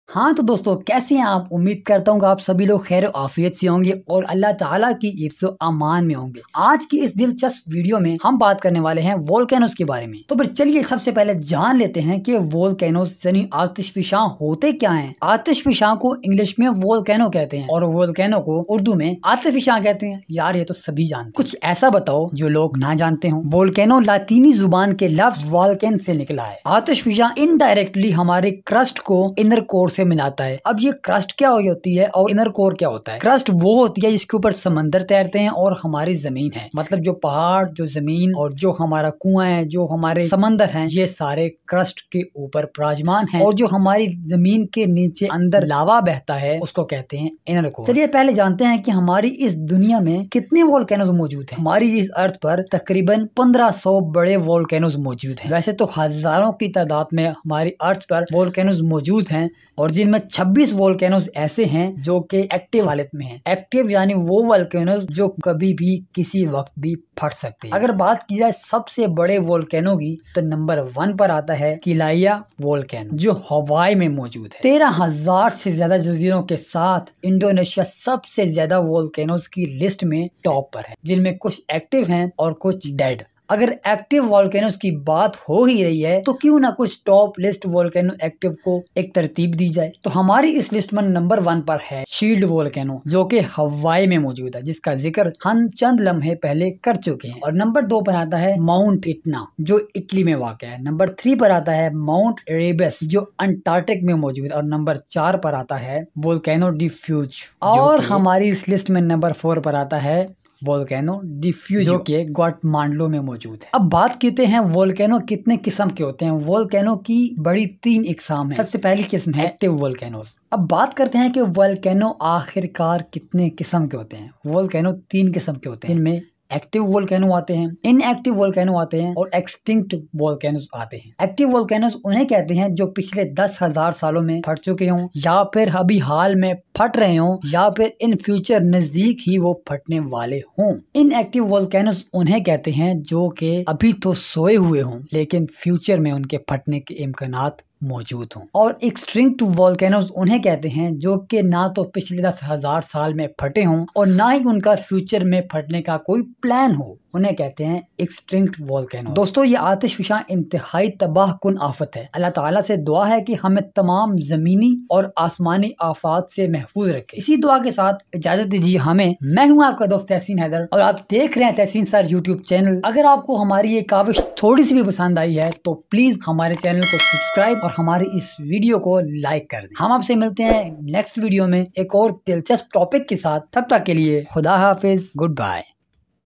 हाँ तो दोस्तों, कैसे हैं आप? उम्मीद करता हूँ कि आप सभी लोग खैर आफियत से होंगे और अल्लाह ताला की हिफ्ज़ व अमान में होंगे। आज की इस दिलचस्प वीडियो में हम बात करने वाले हैं वोल्केनोस के बारे में। तो फिर चलिए सबसे पहले जान लेते हैं कि वोल्केनोस यानी आतिशफिशां होते क्या हैं। आतिशफिशां को इंग्लिश में वोल्केनो कहते हैं और वोल्केनो को उर्दू में आतिशफिशां कहते हैं। यार ये तो सभी जानते हैं, कुछ ऐसा बताओ जो लोग ना जानते हो। वोल्केनो लातीनी जुबान के लफ्ज वॉल्केन से निकला है। आतिशफिशां इनडायरेक्टली हमारे क्रस्ट को इनर कोर से मिलाता है। अब ये क्रस्ट क्या होती है और इनर कोर क्या होता है? क्रस्ट वो होती है जिसके ऊपर समंदर तैरते हैं और हमारी जमीन है, मतलब जो पहाड़, जो जमीन और जो हमारा कुआं है, जो हमारे समंदर हैं, ये सारे क्रस्ट के ऊपर विराजमान हैं। और जो हमारी जमीन के नीचे अंदर लावा बहता है उसको कहते हैं इनर कोर। चलिए पहले जानते हैं कि हमारी इस दुनिया में कितने वोल्केनोज मौजूद हैं। हमारी इस अर्थ पर तकरीबन 1500 बड़े वोल्केनोज मौजूद हैं। वैसे तो हजारों की तादाद में हमारी अर्थ पर वोल्केनोज मौजूद हैं और जिनमें 26 वोल्केनोज ऐसे हैं जो कि एक्टिव हालत में हैं। एक्टिव यानी वो वोल्केनोज जो कभी भी किसी वक्त भी फट सकते हैं। अगर बात की जाए सबसे बड़े वोल्केनो की तो नंबर 1 पर आता है किलाया वोल्केनो जो हवाई में मौजूद है। 13,000 से ज्यादा जजीरों के साथ इंडोनेशिया सबसे ज्यादा वोल्केनोज की लिस्ट में टॉप पर है, जिनमें कुछ एक्टिव हैं और कुछ डेड। अगर एक्टिव वोल्केनोज की बात हो ही रही है तो क्यों ना कुछ टॉप लिस्ट वोल्केनो एक्टिव को एक तरतीब दी जाए। तो हमारी इस लिस्ट में नंबर 1 पर है शील्ड वोल्केनो जो कि हवाई में मौजूद है, जिसका जिक्र हम चंद लम्हे पहले कर चुके हैं। और नंबर 2 पर आता है माउंट इटना जो इटली में वाक़ है। नंबर 3 पर आता है माउंट एरेबस जो अंटार्कटिक में मौजूद है। और नंबर 4 पर आता है वोल्केनो डिफ्यूज। और हमारी इस लिस्ट में नंबर 4 पर आता है वोल्केनो डिफ्यूज जो कि ग्वाटेमाला में मौजूद है। अब बात करते हैं वोल्केनो कितने किस्म के होते हैं। वोल्केनो की बड़ी 3 इकसाम है। सबसे पहली किस्म है एक्टिव वोल्केनोस। अब बात करते हैं कि वोल्केनो आखिरकार कितने किस्म के होते हैं। वोल्केनो 3 किस्म के होते हैं, इनमें एक्टिव वोल्केनो आते हैं, इनएक्टिव वोल्केनो आते हैं और एक्सटिंक्ट वोल्केनोस आते हैं। एक्टिव वोल्केनोस उन्हें कहते हैं जो पिछले 10,000 सालों में फट चुके हों या फिर अभी हाल में फट रहे हों या फिर इन फ्यूचर नजदीक ही वो फटने वाले हों। इनएक्टिव वोल्केनोस उन्हें कहते हैं जो कि अभी तो सोए हुए हों लेकिन फ्यूचर में उनके फटने के इम्कानात मौजूद हों। और एक्सटिंक्ट वोल्केनोस उन्हें कहते हैं जो कि ना तो पिछले 10,000 साल में फटे हों और ना ही उनका फ्यूचर में फटने का कोई प्लान हो, उन्हें कहते हैं एक्सटिंक्ट वोल्केनो। दोस्तों ये आतिशफिशां इंतहाई तबाह कुन आफत है। अल्लाह ताला से दुआ है कि हमें तमाम जमीनी और आसमानी आफात से महफूज रखे। इसी दुआ के साथ इजाजत दीजिए हमें। मैं हूँ आपका दोस्त तहसीन हैदर और आप देख रहे हैं तहसीन सर यूट्यूब चैनल। अगर आपको हमारी ये काविश थोड़ी सी भी पसंद आई है तो प्लीज हमारे चैनल को सब्सक्राइब और हमारी इस वीडियो को लाइक कर दें। हम आपसे मिलते हैं नेक्स्ट वीडियो में एक और दिलचस्प टॉपिक के साथ। तब तक के लिए खुदा हाफिज, गुड बाय।